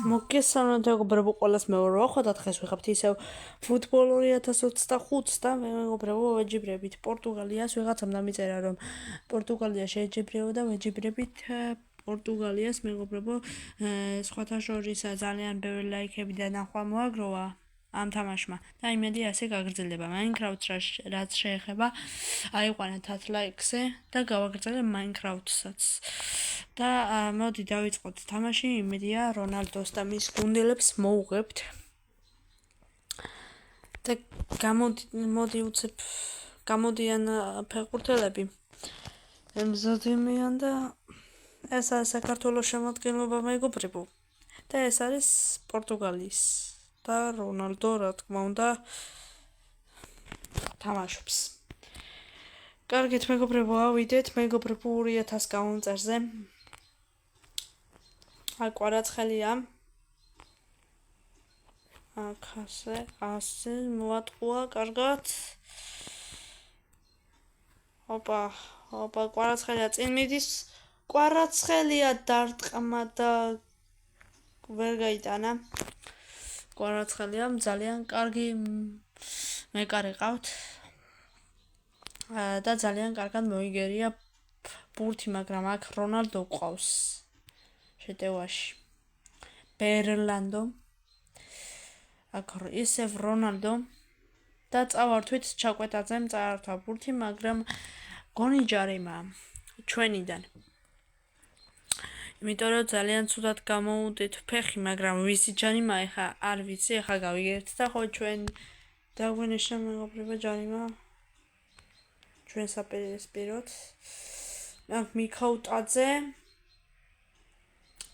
მოგესალმებით მეგობრებო, ყველას მეორე ვახოთ, დღეს ვიღებთ ისევ ფუტბოლ 2025 და მეგობრებო, ვეჯიბრებით პორტუგალიას. ვიღაცამ დამიწერა, რომ პორტუგალია შეეჯიბრებოდა და ვეჯიბრებით პორტუგალიას. მეგობრებო, სხვათა შორის ძალიან ბევრი ლაიქები და ნახვა მოაგროვა ამ თამაშმა და იმედი ასე გაგრძელდება. Minecraft-ს რაც შეეხება, აიყვანეთ 10 ლაიქზე და გავაგრძელებ Minecraft-საც. და მოდი დავიწყოთ თამაში. იმედია რონალდოს და მის გუნდელებს მოუღებთ. და მოდი უცებ გამოდიან ფეხბურთელები. ემზადიმიან და ეს არის საქართველოს შემადგენლობა მეგობრებო. და ეს არის პორტუგალიის და რონალდო რა თქმა უნდა თამაშობს. კარგით მეგობრებო, ავიდეთ მეგობრებო 2000 გაუნწერზე. აკვარაცხელია. ასე მოატყუა კარგად. ოპა, კვარაცხელია წინ მიდის. კვარაცხელია დარტყმა და ვერ გაიტანა. კვარაცხელია ძალიან კარგი მეკარე ყავთ. და ძალიან კარგად მოიგერია ბურთი, მაგრამ აქ რონალდო ყავს შეტევაში. ბერლანდო. აქ ისევ რონალდო და წავართვით ჩაკვეტაძემ წაართვა ბურთი, მაგრამ გონი ჯარიმა ჩვენიდან. იმიტომ რომ ძალიან ცუდად გამოუდით ფეხი, მაგრამ ვისი ჯარიმა ეხა არ ვიცი, ეხა გავიგებთ და ხო ჩვენ დაგვენიშნა მეგობრებო ჯარიმა ჩვენ საპირისპიროთ. აქ მიქაუტაძე,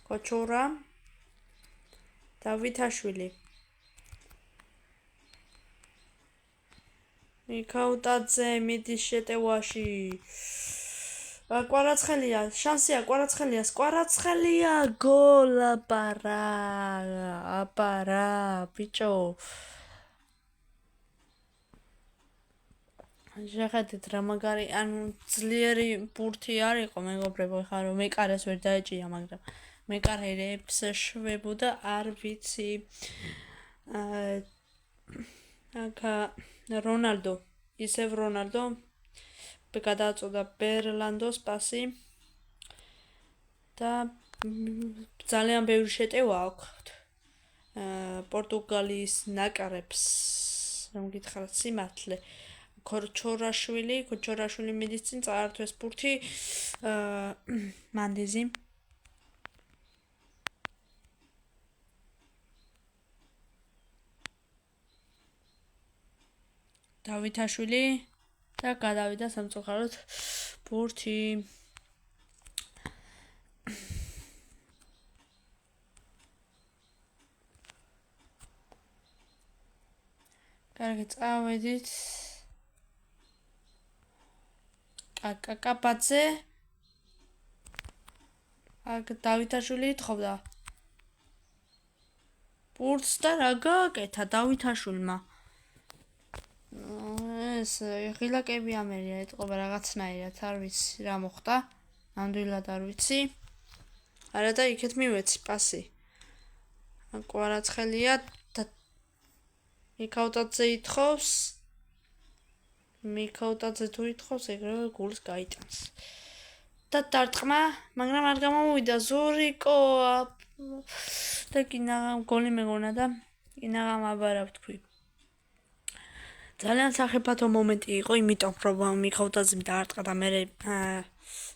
კოჩორა, დავითაშვილი. მიქაუტაძე მიდის შეტევაში. კვარაცხელია, შანსია კვარაცხელია, გოლ აპარა, ბიჭო. შეხედეთ რა მაგარი, ანუ ძლიერი ბურთი არ იყო მეგობრებო, ხა რომ მეკარეს ვერ დაეჭია, მაგრამ მეკარერებს შვებოდა, არ ვიცი. აქა რონალდო, ისევ რონალდო გადააწოდა ბერლანდოს პასი და ძალიან ბევრი შეტევა აქვთ პორტუგალიის ნაკრებს, რომ გითხრათ სიმართლე. კოჩორაშვილი მიდის წინ, წაართვეს ბურთი, მანდეზი. დავითაშვილი და გადავიდა სამწუხაროდ ბურთი. კარგი, წავედით. კაკაბაძე. აქ დავითაშვილი ითხოვდა ბურთს და რა გააკეთა დავითაშვილმა. ეს ღილაკები ამერია ეთყობა რაღაცნაირად, არ ვიცი რა მოხდა, ნამდვილად არ ვიცი. არა და იქეთ მივეცი პასი. კვარაცხელია და მიქაუტაძე ითხოვს. მიქაუტაძე თუ ითხოვს, ეგრევე გულს გაიტანს. და დარტყმა, მაგრამ არ გამომივიდა. ზურიკო და კინაღამ გოლი მეგონა და კინაღამ აბარა ვთქვი. ძალიან სახიფათო მომენტი იყო, იმიტომ რომ მიქაუტაძემ დაარტყა და მე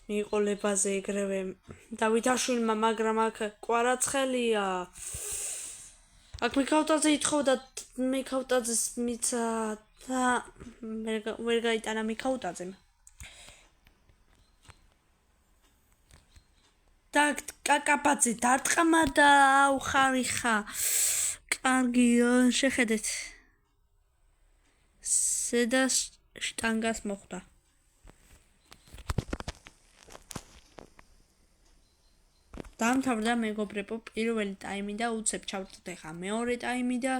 მიიყო ლებაზე ეგრევე დავითაშვილმა, მაგრამ აქ კვარაცხელია. აქ მიქაუტაძე ითხოვდა, მიქაუტაძეს მიცა და ვერ გაიტანა მიქაუტაძემ. და კაკაბაძე დარტყმა და აუხარიხა. კარგი, შეხედეთ. ზედა შტანგას მოხვდა. დამთავრდა მეგობრებო პირველი ტაიმი და უცებ ჩავწვდეთ ახლა მეორე ტაიმი და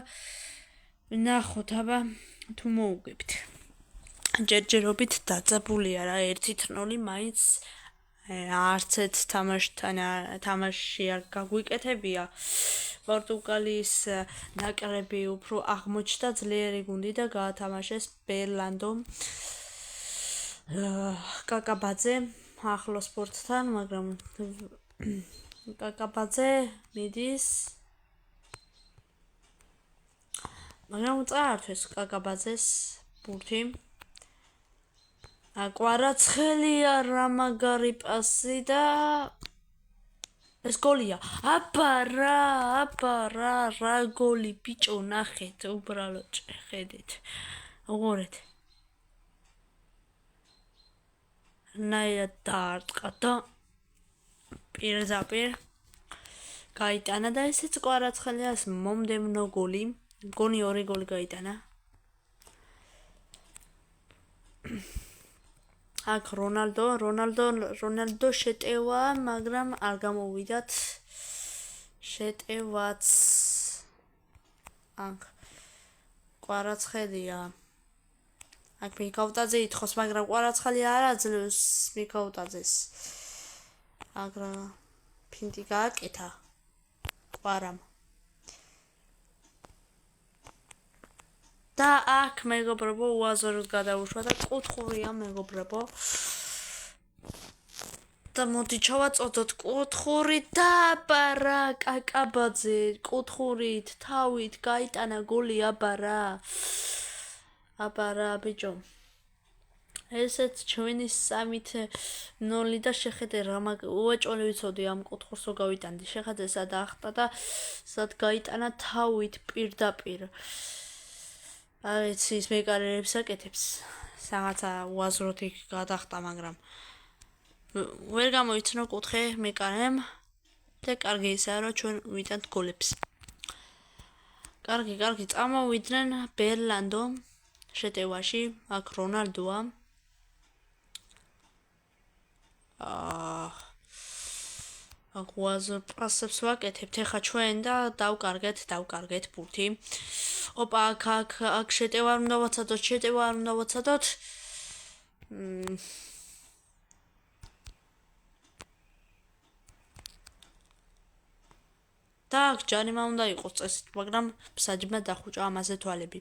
ნახოთ აბა თუ მოუგებთ. ჯერჯერობით დაძაბულია რა 1-0 მაინც არც ერთ თამაში არ გაგვიკეთებია. პორტუგალიის ნაკრები უფრო აღმოჩნდა ძლიერი გუნდი და გაათამაშეს ბერლანდომ კაკაბაძე ახლო სპორტთან, მაგრამ კაკაბაძე მიდის მაგრამ წაართვეს კაკაბაძეს ბურთი კვარაცხელია რა მაგარი პასი და ეს გოლია აბა რა გოლი ბიჭო ნახეთ უბრალოდ ხედეთ უღორეთ ნაირად დაარტყა და პირდაპირ გაიტანა და ესეც კვარაცხელიას მომდევნო გოლი მგონი 2 გოლი გაიტანა აქ რონალდო შეტევა მაგრამ არ გამოვიდათ შეტევაც აქ კვარაცხელია აქ მიკავტაძე ითხოს მაგრამ კვარაცხელი არ აძლევს მიკავტაძეს აგრა ფინტი გააკეთა კვარამ და აქ მეგობრებო უაზროდ გადაუშვა და კუთხურია მეგობრებო და მოდი ჩავაწოდოთ კუთხური და აბარა კაკაბაძე კუთხურით თავით გაიტანა გოლი აბარა ბიჭო ესეც ჩვენი 3-0 და შეხედე რა უეჭველი ვიცოდი ამ კუთხურს რო გავიტანდი შეხედე სად ახტა და სად გაიტანა თავით პირდაპირ აიცი ის მეკარერებს აკეთებს რაღაცა უაზროდ იქ გადახტა მაგრამ ვერ გამოიცნო კუთხე მეკარემ და კარგი ისაა რომ ჩვენ ვიტანთ გოლებს კარგი წამოვიდნენ ბერლანდო შეტევაში აქ რონალდოა აქ უაზრ პასებს ვაკეთებთ ეხა ჩვენ და დავკარგეთ ბურთი ოპა აქ შეტევა არ უნდა ვაცადოთ და აქ ჯარიმა უნდა იყოს წესით მაგრამ საჯმა დახუჭა ამაზე თვალები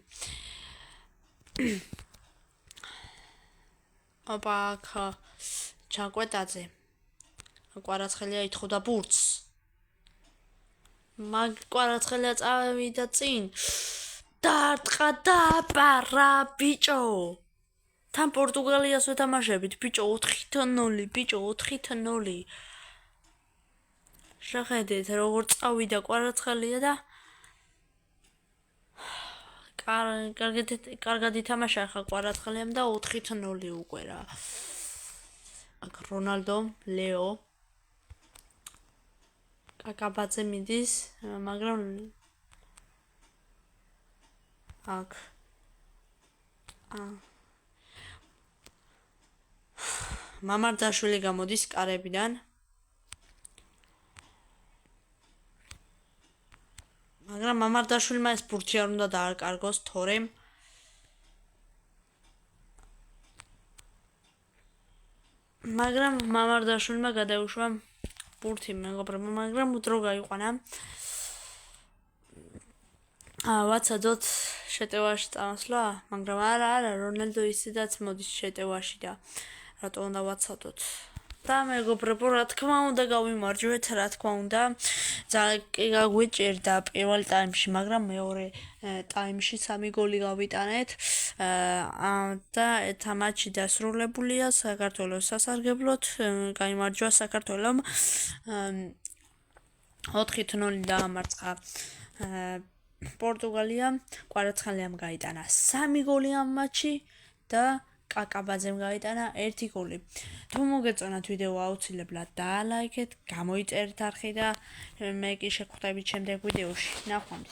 ოპა აქ ჩაკვეტაძე კვარაცხელია ითხოვდა ბურთს მაგ კვარაცხელია წავიდა წინ დაარტყა და აბარა ბიჭო თან პორტუგალიას ვეთამაშებით ბიჭო 4-0 ბიჭო 4-0 შეხედეთ როგორ წავიდა კვარაცხელია და კარგად ითამაშა ხა კვარაცხელიამ და 4-0 უკვე რა აქ რონალდო ლეო კაკაბაძე მიდის მაგრამ აქ მამარდაშვილი გამოდის კარებიდან მაგრამ მამარდაშვილმა ეს ბურთი არ უნდა დააკარგოს თორემ მაგრამ მამარდაშვილმა გადაუშვა ბურთი მეგობრებო მაგრამ დრო გაიყვანა ვაცადოთ შეტევაში წამოსვლა მაგრამ არა რონალდო ისედაც მოდის შეტევაში და რატო უნდა ვაცადოთ და მეგობრებო რა თქმა უნდა გავიმარჯვეთ რა თქმა უნდა ძალიან გაგვიჭირდა პირველ ტაიმში მაგრამ მეორე ტაიმში 3 გოლი გავიტანეთ და ეს მატჩი დასრულებულია საქართველოს სასარგებლოდ გაიმარჯვა საქართველომ 4-0 დაამარცხა პორტუგალია კვარაცხელიამ გაიტანა 3 გოლი ამ მატჩში და კაკაბაძემ გაიტანა 1 გოლი. თუ მოგეწონათ ვიდეო აუცილებლად დაალაიქეთ, გამოიწერეთ არხი და მე კი შეგხვდებით შემდეგ ვიდეოში. ნახვამდის.